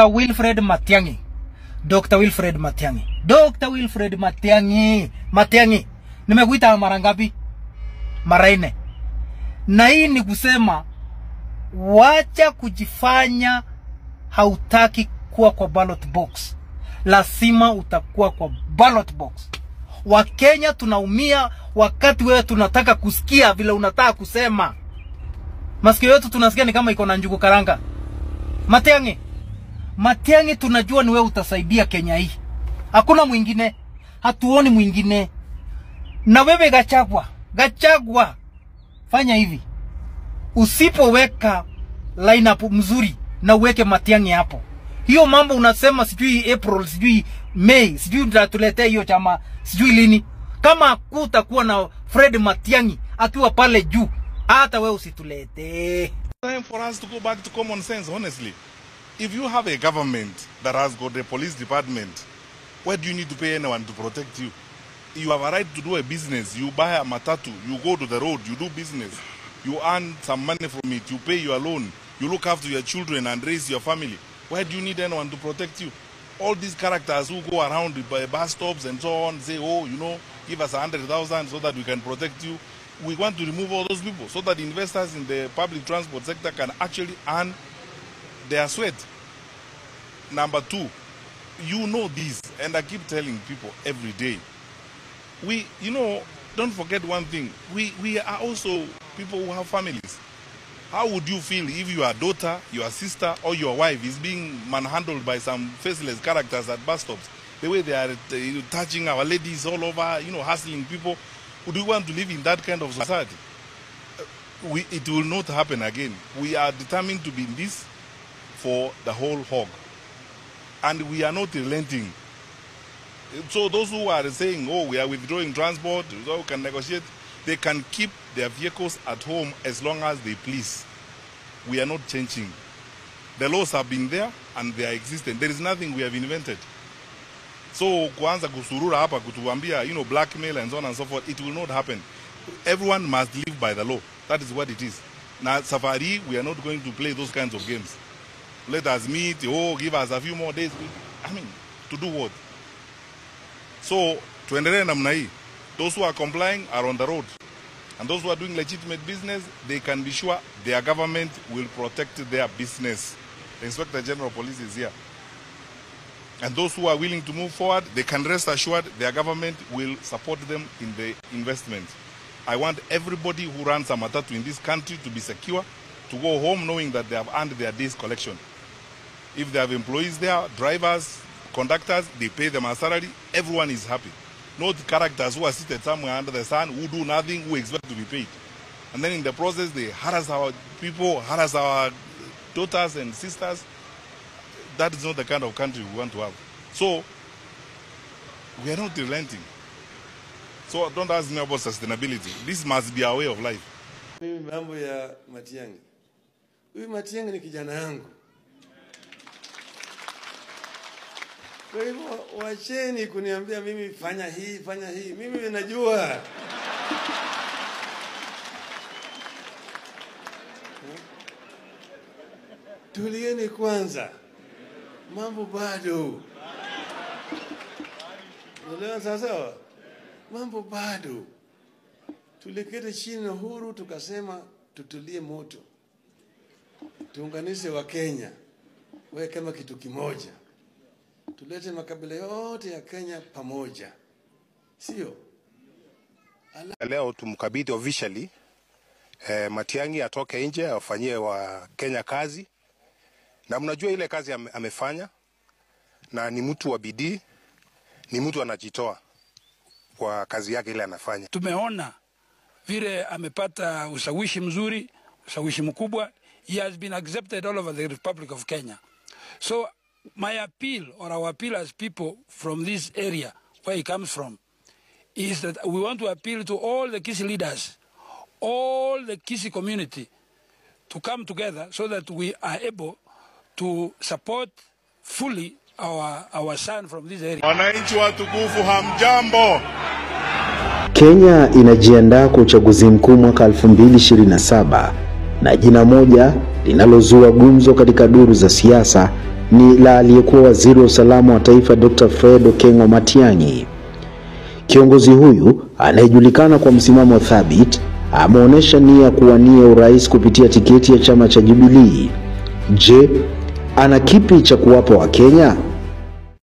Wilfred Matiang'i. Dr. Wilfred Matiang'i. Dr. Wilfred Matiang'i. Matiang'i. Nimekuita mara ngapi? Mara 4. Na hii ni kusema wacha kujifanya hautaki kuwa kwa ballot box. Lazima utakuwa kwa ballot box. Wakenya tunaumia wakati wewe tunataka kusikia vile unataka kusema. Masikio yetu tunasikia ni kama iko na njugu karanga. Matiang'i. Matiang'i tunajua ni wewe utasaidia Kenya hii. Hakuna mwingine. Hatuoni mwingine. Na wewe Gachagua. Fanya hivi. Usipoweka lineup mzuri na uweke Matiang'i hapo. Hiyo mambo unasema sijui April, sijui May, sijui tutaletea hiyo chama, sijui lini. Kama kutakuwa na Fred Matiang'i akiwa pale juu, hata wewe usitulete. Time for us to go back to common sense, honestly. If you have a government that has got a police department, why do you need to pay anyone to protect you? You have a right to do a business. You buy a matatu, you go to the road, you do business. You earn some money from it, you pay your loan, you look after your children and raise your family. Why do you need anyone to protect you? All these characters who go around by bus stops and so on, say, oh, you know, give us 100,000 so that we can protect you. We want to remove all those people so that investors in the public transport sector can actually earn their sweat. Number 2, you know this, and I keep telling people every day. You know, don't forget one thing. We are also people who have families. How would you feel if your daughter, your sister, or your wife is being manhandled by some faceless characters at bus stops? The way they are touching our ladies all over, you know, hustling people. Would you want to live in that kind of society? It will not happen again. We are determined to be in this for the whole hog. And we are not relenting. So those who are saying, oh, we are withdrawing transport, so we can negotiate, they can keep their vehicles at home as long as they please. We are not changing. The laws have been there and they are existing. There is nothing we have invented. So kuanza kusurura hapa kutuambia, you know, blackmail and so on and so forth, it will not happen. Everyone must live by the law. That is what it is. Now, Safari, we are not going to play those kinds of games. Let us meet, oh, give us a few more days. I mean, to do what? So, tuendelee namna hii. Those who are complying are on the road. And those who are doing legitimate business, they can be sure their government will protect their business. The Inspector General of Police is here. And those who are willing to move forward, they can rest assured their government will support them in the investment. I want everybody who runs a matatu in this country to be secure, to go home knowing that they have earned their day's collection. If they have employees there, drivers, conductors, they pay them a salary, everyone is happy. Not characters who are seated somewhere under the sun, who do nothing, who expect to be paid. And then in the process, they harass our people, harass our daughters and sisters. That is not the kind of country we want to have. So, we are not relenting. So don't ask me about sustainability. This must be our way of life. Mimi mambo ya Matiang'i. Huyu Matiang'i ni kijana yangu. Kwa hivyo wacheni kuniambia mimi fanya hii, fanya hii. Mimi najua. Tulieni kwanza. Mambo bado. Unaelewa sasa? Mambo bado. Tuliketi chini na Uhuru tukasema tutulie moto. Tuunganishe wa Kenya. Wewe kama kitu kimoja. Tulete makabila yote ya Kenya pamoja. Sio? Leo tumkabidhi officially Matiang'i atoke nje afanyie wa Kenya kazi. Na mnajua ile kazi amefanya na ni mtu wa bidii, ni mtu anajitoa kwa kazi yake ile anafanya. Tumeona vile amepata ushawishi mzuri, ushawishi mkubwa. He has been accepted all over the Republic of Kenya. So my appeal, or our appeal as people from this area where he comes from, is that we want to appeal to all the Kisii leaders, all the Kisii community, to come together so that we are able to support fully our son from this area. Wananchi watukufu, hamjambo. Kenya inajiandaa kwa uchaguzi mkuu mwaka 2027 na jina moja linalozua gumzo katika duru za siasa ni la aliyekuwa waziri wa usalama wa taifa Dr. Fred Okengo Matiang'i. Kiongozi huyu anayejulikana kwa msimamo thabiti ameonyesha nia kuwania urais kupitia tiketi ya chama cha Jubilee. Je, ana kipi cha kuwapa wa Kenya?